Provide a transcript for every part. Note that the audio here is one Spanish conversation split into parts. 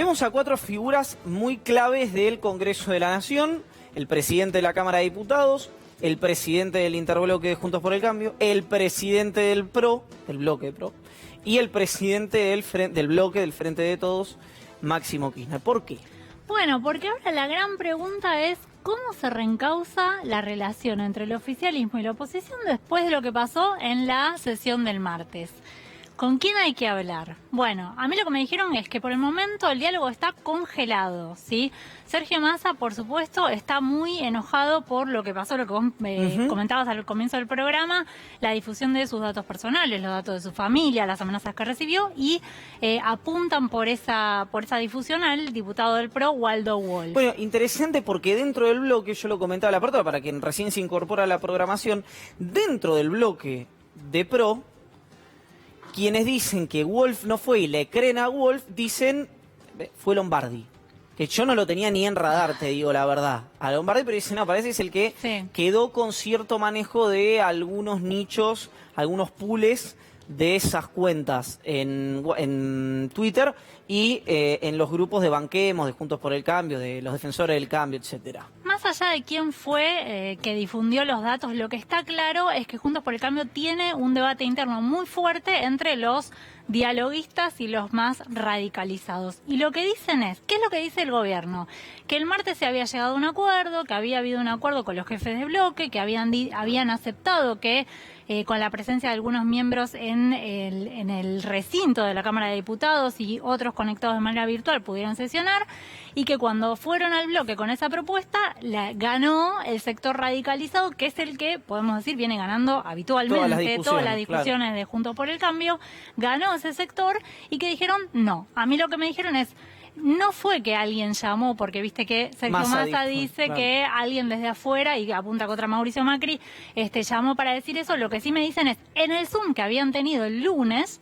Tenemos a 4 figuras muy claves del Congreso de la Nación: el presidente de la Cámara de Diputados, el presidente del interbloque de Juntos por el Cambio, el presidente del PRO, del bloque PRO, y el presidente del bloque del Frente de Todos, Máximo Kirchner. ¿Por qué? Bueno, porque ahora la gran pregunta es cómo se reencausa la relación entre el oficialismo y la oposición después de lo que pasó en la sesión del martes. ¿Con quién hay que hablar? Bueno, a mí lo que me dijeron es que por el momento el diálogo está congelado, ¿sí? Sergio Massa, por supuesto, está muy enojado por lo que pasó, lo que vos comentabas al comienzo del programa, la difusión de sus datos personales, los datos de su familia, las amenazas que recibió, y apuntan por esa difusión al diputado del PRO, Waldo Wolf. Bueno, interesante porque dentro del bloque, yo lo comentaba a la apertura, para quien recién se incorpora a la programación, dentro del bloque de PRO, quienes dicen que Wolf no fue y le creen a Wolf, dicen, fue Lombardi. Que yo no lo tenía ni en radar, te digo la verdad. A Lombardi, pero dicen, no, parece que es el que quedó con cierto manejo de algunos nichos, algunos pools de esas cuentas en Twitter y en los grupos de Banquemos, de Juntos por el Cambio, de los defensores del cambio, etcétera. Más allá de quién fue que difundió los datos, lo que está claro es que Juntos por el Cambio tiene un debate interno muy fuerte entre los dialoguistas y los más radicalizados. Y lo que dicen es, ¿qué es lo que dice el gobierno? Que el martes se había llegado a un acuerdo, que había habido un acuerdo con los jefes de bloque, que habían aceptado que con la presencia de algunos miembros en el recinto de la Cámara de Diputados y otros conectados de manera virtual pudieran sesionar, y que cuando fueron al bloque con esa propuesta, ganó el sector radicalizado, que es el que, podemos decir, viene ganando habitualmente todas las discusiones de Juntos por el Cambio. Ganó ese sector y que dijeron no. A mí lo que me dijeron es, no fue que alguien llamó, porque viste que Sergio Massa dice que alguien desde afuera, y apunta contra Mauricio Macri, llamó para decir eso. Lo que sí me dicen es, en el Zoom que habían tenido el lunes,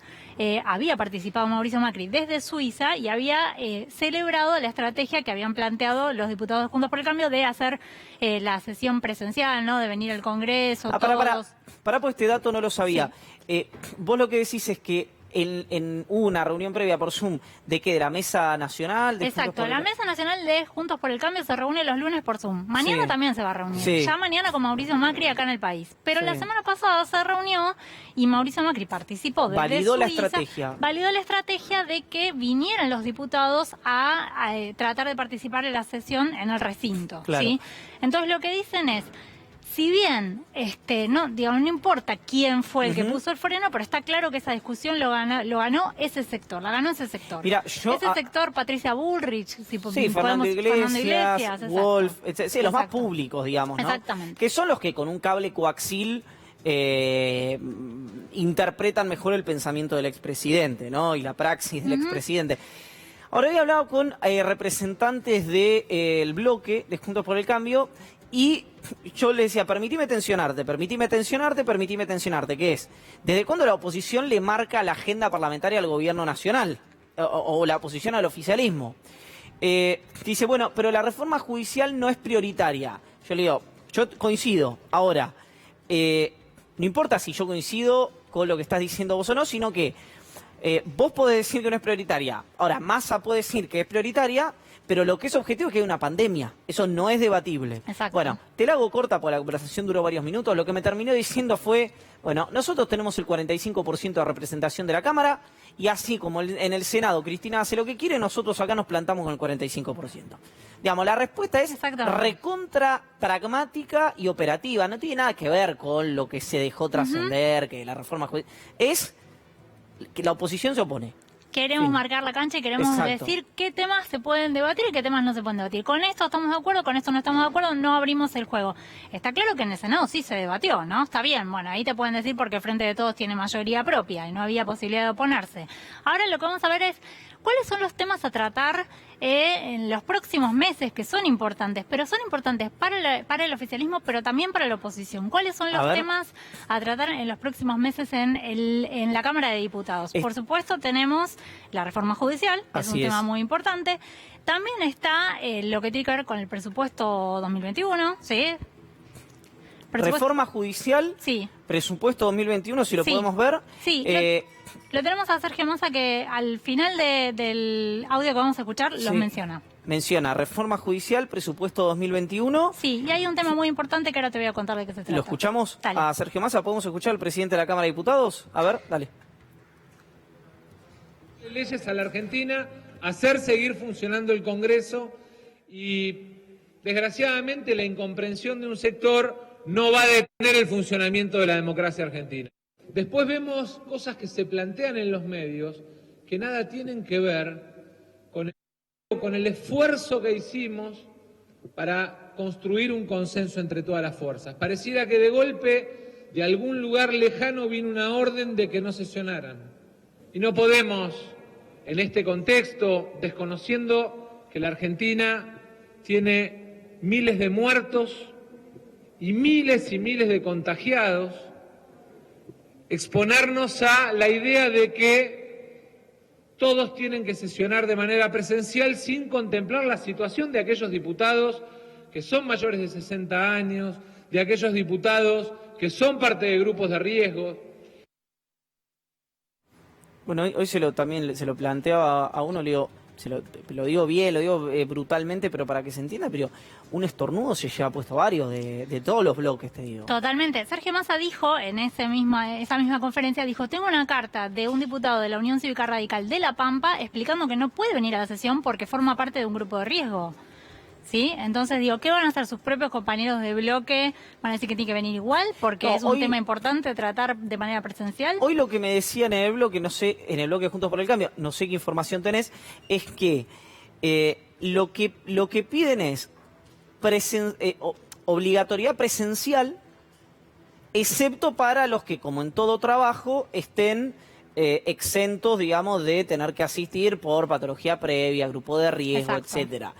había participado Mauricio Macri desde Suiza y había celebrado la estrategia que habían planteado los diputados de Juntos por el Cambio de hacer la sesión presencial, ¿no? De venir al Congreso, Para, pues este dato no lo sabía. Sí. Vos lo que decís es que en una reunión previa por Zoom de la Mesa Nacional. Exacto, la Mesa Nacional de Juntos por el Cambio se reúne los lunes por Zoom. Mañana también se va a reunir. Ya mañana con Mauricio Macri acá en el país. Pero la semana pasada se reunió y Mauricio Macri participó desde Validó Suiza, la estrategia. Validó la estrategia de que vinieran los diputados a tratar de participar en la sesión en el recinto. Claro. ¿Sí? Entonces lo que dicen es, si bien no importa quién fue el que puso el freno, pero está claro que esa discusión lo ganó ese sector, la ganó ese sector. Mira, ese sector, Patricia Bullrich, Fernando Iglesias, Wolf, los más públicos, digamos, ¿no? Exactamente. Que son los que con un cable coaxil interpretan mejor el pensamiento del expresidente, ¿no? Y la praxis del expresidente. Ahora había hablado con representantes del bloque de Juntos por el Cambio y yo le decía, permitime tensionarte, que es, ¿desde cuándo la oposición le marca la agenda parlamentaria al gobierno nacional? O la oposición al oficialismo. Dice, bueno, pero la reforma judicial no es prioritaria. Yo le digo, yo coincido. Ahora, no importa si yo coincido con lo que estás diciendo vos o no, sino que vos podés decir que no es prioritaria. Ahora, Massa puede decir que es prioritaria, pero lo que es objetivo es que hay una pandemia. Eso no es debatible. Exacto. Bueno, te la hago corta porque la conversación duró varios minutos. Lo que me terminó diciendo fue, bueno, nosotros tenemos el 45% de representación de la Cámara y así como en el Senado Cristina hace lo que quiere, nosotros acá nos plantamos con el 45%. Digamos, la respuesta es recontra pragmática y operativa. No tiene nada que ver con lo que se dejó trascender, que la reforma judicial. Es que la oposición se opone. Queremos marcar la cancha y queremos decir qué temas se pueden debatir y qué temas no se pueden debatir. Con esto estamos de acuerdo, con esto no estamos de acuerdo, no abrimos el juego. Está claro que en el Senado sí se debatió, ¿no? Está bien, bueno, ahí te pueden decir porque el Frente de Todos tiene mayoría propia y no había posibilidad de oponerse. Ahora lo que vamos a ver es cuáles son los temas a tratar en los próximos meses, que son importantes, pero son importantes para el oficialismo, pero también para la oposición. ¿Cuáles son los temas a tratar en los próximos meses en la Cámara de Diputados? Por supuesto, tenemos la reforma judicial, que es un tema muy importante. También está lo que tiene que ver con el presupuesto 2021, ¿sí? Reforma judicial, presupuesto 2021, si lo podemos ver. Sí, Lo tenemos a Sergio Massa, que al final del audio que vamos a escuchar los menciona. Menciona reforma judicial, presupuesto 2021. Sí, y hay un tema muy importante que ahora te voy a contar de qué se trata. ¿Lo escuchamos? Dale. A Sergio Massa, ¿podemos escuchar al presidente de la Cámara de Diputados? A ver, dale. Leyes a la Argentina, hacer seguir funcionando el Congreso y, desgraciadamente, la incomprensión de un sector no va a detener el funcionamiento de la democracia argentina. Después vemos cosas que se plantean en los medios que nada tienen que ver con el esfuerzo que hicimos para construir un consenso entre todas las fuerzas. Pareciera que de golpe, de algún lugar lejano, vino una orden de que no sesionaran. Y no podemos, en este contexto, desconociendo que la Argentina tiene miles de muertos y miles de contagiados, exponernos a la idea de que todos tienen que sesionar de manera presencial sin contemplar la situación de aquellos diputados que son mayores de 60 años, de aquellos diputados que son parte de grupos de riesgo. Bueno, hoy también se lo planteaba a uno, le digo, lo digo bien, lo digo brutalmente, pero para que se entienda, pero un estornudo se lleva puesto varios de todos los bloques, te digo. Totalmente. Sergio Massa dijo en esa misma conferencia, dijo, tengo una carta de un diputado de la Unión Cívica Radical de La Pampa explicando que no puede venir a la sesión porque forma parte de un grupo de riesgo. ¿Sí? Entonces digo, ¿qué van a hacer sus propios compañeros de bloque? ¿Van a decir que tiene que venir igual? Porque es un tema importante tratar de manera presencial. Hoy lo que me decían en el bloque, no sé, en el bloque Juntos por el Cambio, no sé qué información tenés, es que lo que piden es obligatoriedad presencial, excepto para los que, como en todo trabajo, estén exentos, digamos, de tener que asistir por patología previa, grupo de riesgo, etcétera.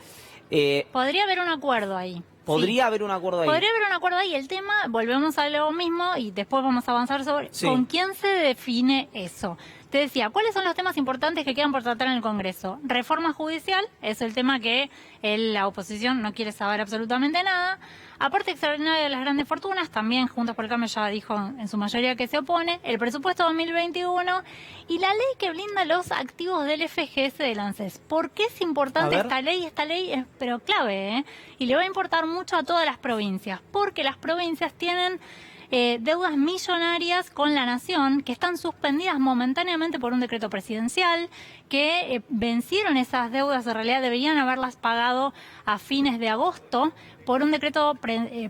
Podría haber un acuerdo ahí. Podría haber un acuerdo ahí. Podría haber un acuerdo ahí. El tema, volvemos a lo mismo y después vamos a avanzar sobre con quién se define eso. Te decía, ¿cuáles son los temas importantes que quedan por tratar en el Congreso? Reforma judicial, es el tema que la oposición no quiere saber absolutamente nada. Aporte extraordinario de las grandes fortunas, también Juntos por el Cambio ya dijo en su mayoría que se opone. El presupuesto 2021 y la ley que blinda los activos del FGS del ANSES. ¿Por qué es importante esta ley? Esta ley es pero clave, y le va a importar mucho a todas las provincias, porque las provincias tienen deudas millonarias con la nación que están suspendidas momentáneamente por un decreto presidencial, que vencieron esas deudas, en realidad deberían haberlas pagado a fines de agosto, por un decreto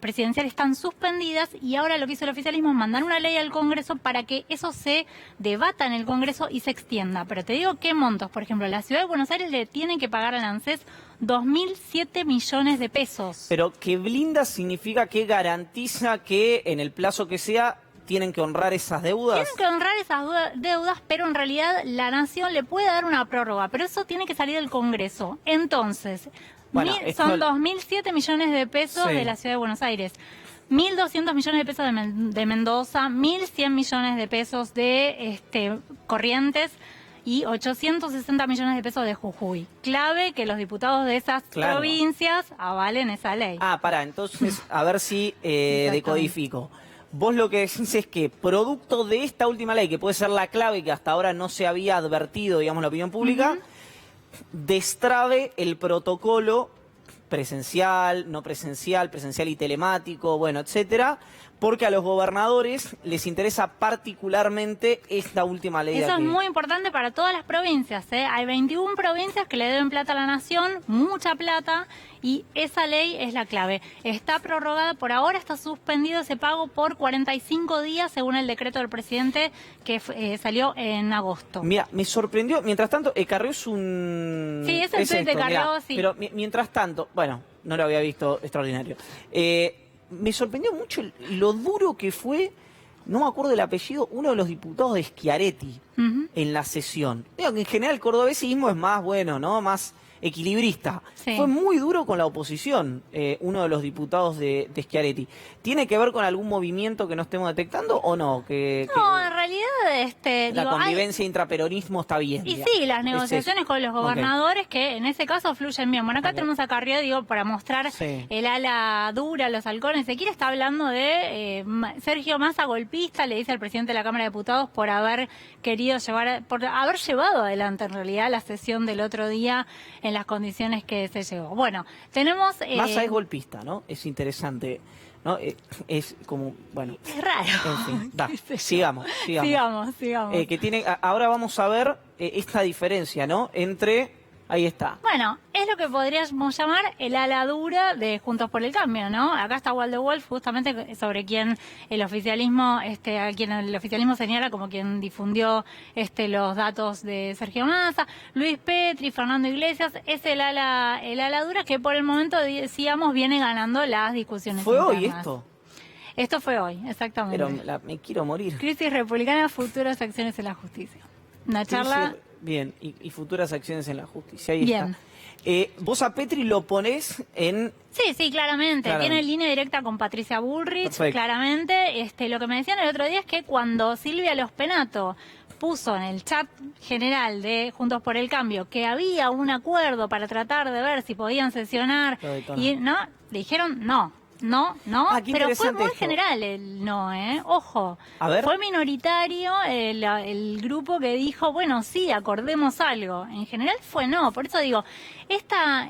presidencial están suspendidas y ahora lo que hizo el oficialismo es mandar una ley al Congreso para que eso se debata en el Congreso y se extienda. Pero te digo qué montos, por ejemplo, la Ciudad de Buenos Aires le tiene que pagar al ANSES 2.007 millones de pesos. Pero que blinda significa que garantiza que en el plazo que sea tienen que honrar esas deudas. Tienen que honrar esas deudas, pero en realidad la Nación le puede dar una prórroga, pero eso tiene que salir del Congreso. Entonces, bueno, son 2.007 millones de pesos de la Ciudad de Buenos Aires. 1.200 millones de pesos de Mendoza, 1.100 millones de pesos de Corrientes y 860 millones de pesos de Jujuy. Clave que los diputados de esas provincias avalen esa ley. Entonces, a ver si decodifico. Vos lo que decís es que producto de esta última ley, que puede ser la clave que hasta ahora no se había advertido, digamos, la opinión pública, destrabe el protocolo presencial, no presencial, presencial y telemático, bueno, etcétera, porque a los gobernadores les interesa particularmente esta última ley. Eso es muy importante para todas las provincias, Hay 21 provincias que le deben plata a la Nación, mucha plata, y esa ley es la clave. Está prorrogada, por ahora está suspendido ese pago por 45 días, según el decreto del presidente que salió en agosto. Mira, me sorprendió, mientras tanto, Carrió es un... Sí, es el tweet de Carrió, sí. Pero mientras tanto, bueno, no lo había visto, extraordinario. Me sorprendió mucho lo duro que fue, no me acuerdo del apellido, uno de los diputados de Schiaretti en la sesión. Digo que en general el cordobesismo es más bueno, ¿no? Más equilibrista. Sí. Fue muy duro con la oposición, uno de los diputados de Schiaretti. ¿Tiene que ver con algún movimiento que no estemos detectando o no? No, en realidad realidad, La digo, convivencia intraperonismo está bien. y digamos. sí, las negociaciones con los gobernadores que en ese caso fluyen bien. Bueno, acá tenemos a Carrió, digo, para mostrar el ala dura, los halcones. Ezequiel está hablando de Sergio Massa golpista, le dice al presidente de la Cámara de Diputados por haber querido por haber llevado adelante en realidad la sesión del otro día en las condiciones que se llevó. Bueno, tenemos... Massa es golpista, ¿no? Es interesante, ¿no? Es como, bueno... Es raro. En fin, sigamos. Sigamos. Que tiene, ahora vamos a ver esta diferencia, ¿no? Entre... Ahí está. Bueno, es lo que podríamos llamar el ala dura de Juntos por el Cambio, ¿no? Acá está Waldo Wolf, justamente sobre quien el oficialismo, a quien el oficialismo señala como quien difundió los datos de Sergio Massa, Luis Petri, Fernando Iglesias, es el ala dura que por el momento, decíamos, viene ganando las discusiones ¿Fue internas. hoy esto? Esto fue hoy, exactamente. Pero me quiero morir. Crisis republicana, futuras acciones en la justicia. Una charla... Bien, y futuras acciones en la justicia. Ahí bien. Está. Vos a Petri lo ponés en... Sí, claramente. Tiene línea directa con Patricia Bullrich, Perfecto. Claramente. Lo que me decían el otro día es que cuando Silvia Lospenato puso en el chat general de Juntos por el Cambio que había un acuerdo para tratar de ver si podían sesionar, y no, le dijeron no, pero fue muy general el no, ojo, a ver. Fue minoritario el grupo que dijo, bueno, sí, acordemos algo. En general fue no, por eso digo, esta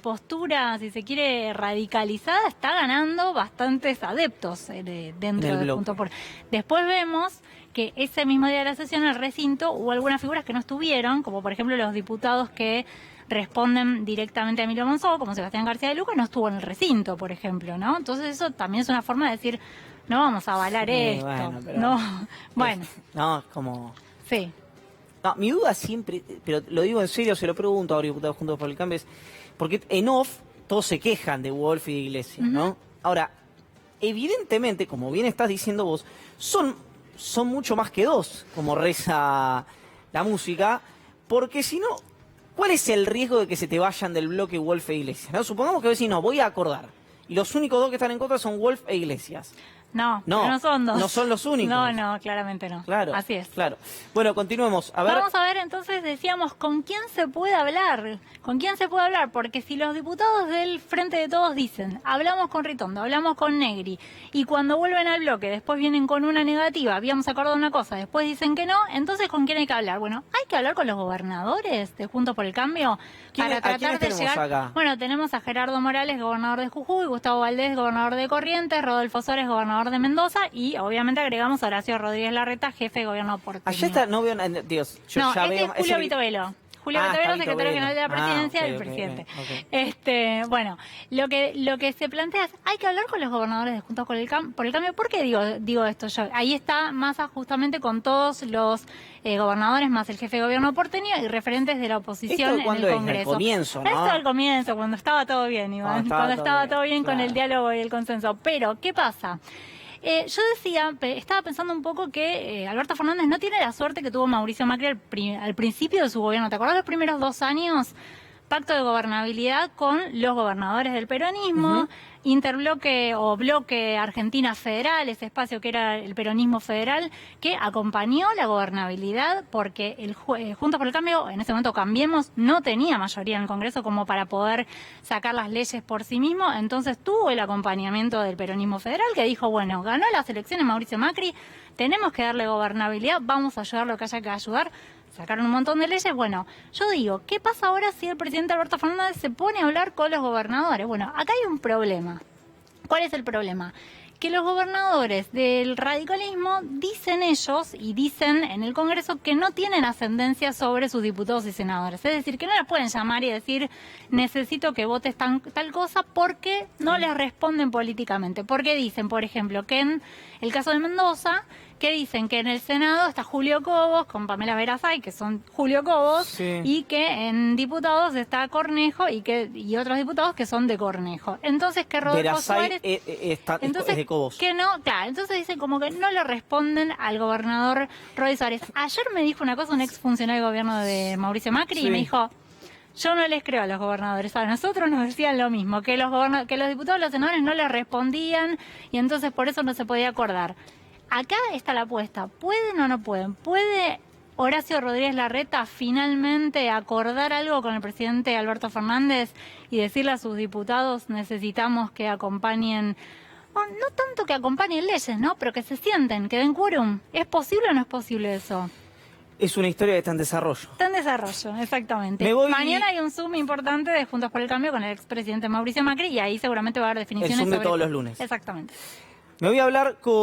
postura, si se quiere, radicalizada, está ganando bastantes adeptos dentro de Juntos por... Después vemos que ese mismo día de la sesión, en el recinto, hubo algunas figuras que no estuvieron, como por ejemplo los diputados que responden directamente a Emilio Monzó, como Sebastián García de Luca, no estuvo en el recinto, por ejemplo, ¿no? Entonces eso también es una forma de decir, no vamos a avalar esto. No, como... Sí. No, mi duda siempre, pero lo digo en serio, se lo pregunto a los diputados Juntos por el Cambio, es porque en off todos se quejan de Wolf y de Iglesias, ¿no? Ahora, evidentemente, como bien estás diciendo vos, son mucho más que dos, como reza la música, porque si no, ¿cuál es el riesgo de que se te vayan del bloque Wolf e Iglesias? ¿No? Supongamos que vos decís, no, voy a acordar, y los únicos dos que están en contra son Wolf e Iglesias. No son dos. No son los únicos. No, claramente no. Claro. Así es. Claro. Bueno, continuemos. A ver. Vamos a ver, entonces, decíamos, ¿con quién se puede hablar? ¿Con quién se puede hablar? Porque si los diputados del Frente de Todos dicen, hablamos con Ritondo, hablamos con Negri, y cuando vuelven al bloque, después vienen con una negativa, habíamos acordado una cosa, después dicen que no, entonces ¿con quién hay que hablar? Bueno, hay que hablar con los gobernadores de Juntos por el Cambio para tratar de llegar... Acá? Bueno, tenemos a Gerardo Morales, gobernador de Jujuy, Gustavo Valdés, gobernador de Corrientes, Rodolfo Sores, gobernador de Mendoza, y obviamente agregamos a Horacio Rodríguez Larreta, jefe de gobierno porteño. Allá está, no veo, Dios, yo no, ya este veo... es Julio Vitovelo. Julio Vitovelo, secretario general de la presidencia del presidente. Okay. Bueno, lo que se plantea es, hay que hablar con los gobernadores de Juntos por el Cambio. ¿Por qué digo esto yo? Ahí está Massa justamente con todos los gobernadores, más el jefe de gobierno porteño y referentes de la oposición en el Congreso. Al comienzo, ¿no? Esto al comienzo, cuando estaba todo bien, Iván. Cuando estaba todo bien con el diálogo y el consenso. Pero, ¿qué pasa? Yo estaba pensando un poco que Alberto Fernández no tiene la suerte que tuvo Mauricio Macri al principio de su gobierno. ¿Te acordás los primeros 2 años? Pacto de gobernabilidad con los gobernadores del peronismo, interbloque o bloque Argentina Federal, ese espacio que era el peronismo federal, que acompañó la gobernabilidad porque Juntos por el Cambio, en ese momento Cambiemos, no tenía mayoría en el Congreso como para poder sacar las leyes por sí mismo, entonces tuvo el acompañamiento del peronismo federal que dijo, bueno, ganó las elecciones Mauricio Macri, tenemos que darle gobernabilidad, vamos a ayudar lo que haya que ayudar. Sacaron un montón de leyes. Bueno, yo digo, ¿qué pasa ahora si el presidente Alberto Fernández se pone a hablar con los gobernadores? Bueno, acá hay un problema. ¿Cuál es el problema? Que los gobernadores del radicalismo dicen ellos y dicen en el Congreso que no tienen ascendencia sobre sus diputados y senadores. Es decir, que no les pueden llamar y decir necesito que votes tal cosa porque no les responden políticamente. Porque dicen, por ejemplo, que en el caso de Mendoza, que dicen que en el Senado está Julio Cobos con Pamela Verazay, que son Julio Cobos, y que en diputados está Cornejo y otros diputados que son de Cornejo. Entonces que Rodolfo Suárez es de Cobos. Que no, claro, entonces dicen como que no le responden al gobernador Roy Suárez. Ayer me dijo una cosa un exfuncionario del gobierno de Mauricio Macri y me dijo, yo no les creo a los gobernadores. A nosotros nos decían lo mismo, que los diputados y los senadores no les respondían y entonces por eso no se podía acordar. acá está la apuesta. ¿Pueden o no pueden? ¿Puede Horacio Rodríguez Larreta finalmente acordar algo con el presidente Alberto Fernández y decirle a sus diputados necesitamos que acompañen, no tanto que acompañen leyes, ¿no? Pero que se sienten, que den quórum? ¿Es posible o no es posible eso? Es una historia que está en desarrollo. Está en desarrollo, exactamente. Me voy- Mañana hay un Zoom importante de Juntos por el Cambio con el expresidente Mauricio Macri y ahí seguramente va a haber definiciones El Zoom de sobre todos esto. los lunes. Exactamente. Me voy a hablar con